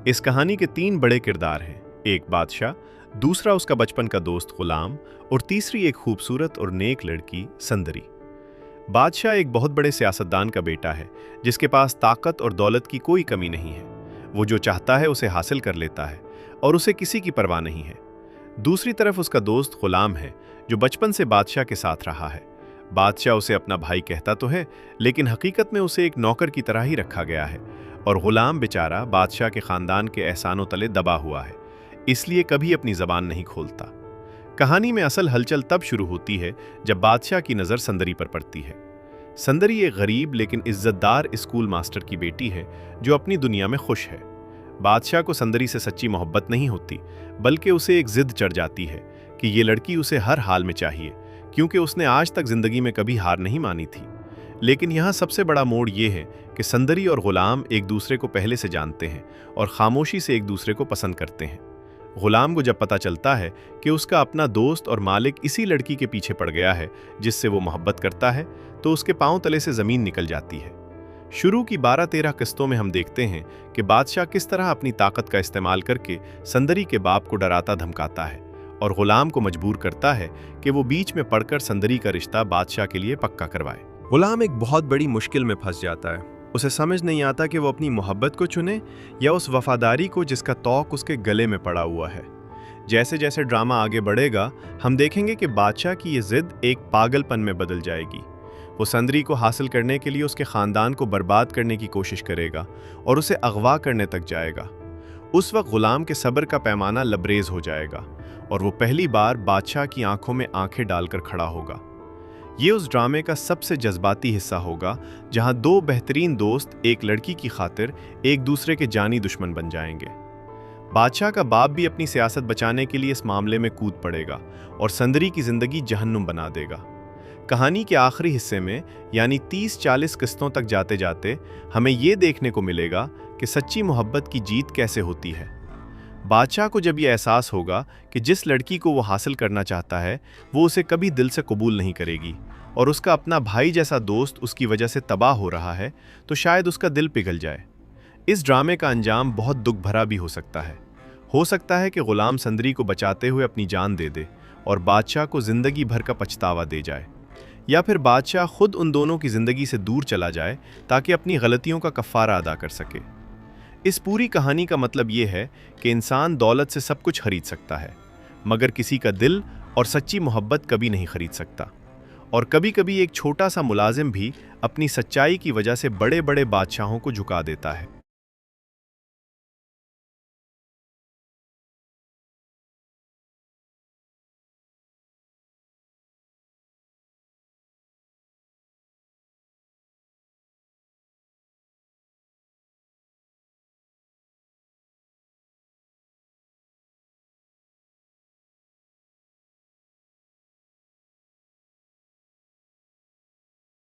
इस कहानी के 3 बड़े किरदार हैं, एक बादशाह, दूसरा उसका बचपन का दोस्त गुलाम और तीसरी एक खूबसूरत और नेक लड़की संदरी। बादशाह एक बहुत बड़े सियासतदान का बेटा है जिसके पास ताकत और दौलत की कोई कमी नहीं है। वो जो चाहता है उसे हासिल कर लेता है और उसे किसी की परवाह नहीं है। दूसरी तरफ उसका दोस्त गुलाम है जो बचपन से बादशाह के साथ रहा है। बादशाह उसे अपना भाई कहता तो है, लेकिन हकीकत में उसे एक नौकर की तरह ही रखा गया है और गुलाम बेचारा बादशाह के खानदान के एहसानों तले दबा हुआ है, इसलिए कभी अपनी जबान नहीं खोलता। कहानी में असल हलचल तब शुरू होती है जब बादशाह की नज़र संदरी पर पड़ती है। संदरी एक गरीब लेकिन इज्जतदार स्कूल मास्टर की बेटी है जो अपनी दुनिया में खुश है। बादशाह को संदरी से सच्ची मोहब्बत नहीं होती, बल्कि उसे एक जिद चढ़ जाती है कि ये लड़की उसे हर हाल में चाहिए, क्योंकि उसने आज तक जिंदगी में कभी हार नहीं मानी थी। लेकिन यहाँ सबसे बड़ा मोड़ ये है कि संदरी और गुलाम एक दूसरे को पहले से जानते हैं और खामोशी से एक दूसरे को पसंद करते हैं। गुलाम को जब पता चलता है कि उसका अपना दोस्त और मालिक इसी लड़की के पीछे पड़ गया है जिससे वो मोहब्बत करता है, तो उसके पांव तले से ज़मीन निकल जाती है। शुरू की 12-13 किस्तों में हम देखते हैं कि बादशाह किस तरह अपनी ताकत का इस्तेमाल करके संदरी के बाप को डराता धमकाता है और गुलाम को मजबूर करता है कि वो बीच में पड़कर संदरी का रिश्ता बादशाह के लिए पक्का करवाए। गुलाम एक बहुत बड़ी मुश्किल में फंस जाता है। उसे समझ नहीं आता कि वो अपनी मोहब्बत को चुने या उस वफादारी को जिसका तौक उसके गले में पड़ा हुआ है। जैसे जैसे ड्रामा आगे बढ़ेगा, हम देखेंगे कि बादशाह की ये जिद एक पागलपन में बदल जाएगी। वो संदरी को हासिल करने के लिए उसके ख़ानदान को बर्बाद करने की कोशिश करेगा और उसे अगवा करने तक जाएगा। उस वक्त गुलाम के सब्र का पैमाना लबरेज हो जाएगा और वो पहली बार बादशाह की आंखों में आंखें डालकर खड़ा होगा। ये उस ड्रामे का सबसे जज्बाती हिस्सा होगा जहां 2 बेहतरीन दोस्त एक लड़की की खातिर एक दूसरे के जानी दुश्मन बन जाएंगे। बादशाह का बाप भी अपनी सियासत बचाने के लिए इस मामले में कूद पड़ेगा और संदरी की जिंदगी जहन्नुम बना देगा। कहानी के आखिरी हिस्से में यानी 30-40 किस्तों तक जाते जाते हमें ये देखने को मिलेगा कि सच्ची मोहब्बत की जीत कैसे होती है। बादशाह को जब यह एहसास होगा कि जिस लड़की को वो हासिल करना चाहता है वो उसे कभी दिल से कबूल नहीं करेगी और उसका अपना भाई जैसा दोस्त उसकी वजह से तबाह हो रहा है, तो शायद उसका दिल पिघल जाए। इस ड्रामे का अंजाम बहुत दुख भरा भी हो सकता है कि गुलाम संदरी को बचाते हुए अपनी जान दे दे और बादशाह को जिंदगी भर का पछतावा दे जाए, या फिर बादशाह खुद उन दोनों की जिंदगी से दूर चला जाए ताकि अपनी गलतियों का कफ़ारा अदा कर सके। इस पूरी कहानी का मतलब ये है कि इंसान दौलत से सब कुछ खरीद सकता है, मगर किसी का दिल और सच्ची मोहब्बत कभी नहीं खरीद सकता। और कभी कभी एक छोटा सा मुलाजिम भी अपनी सच्चाई की वजह से बड़े बड़े बादशाहों को झुका देता है।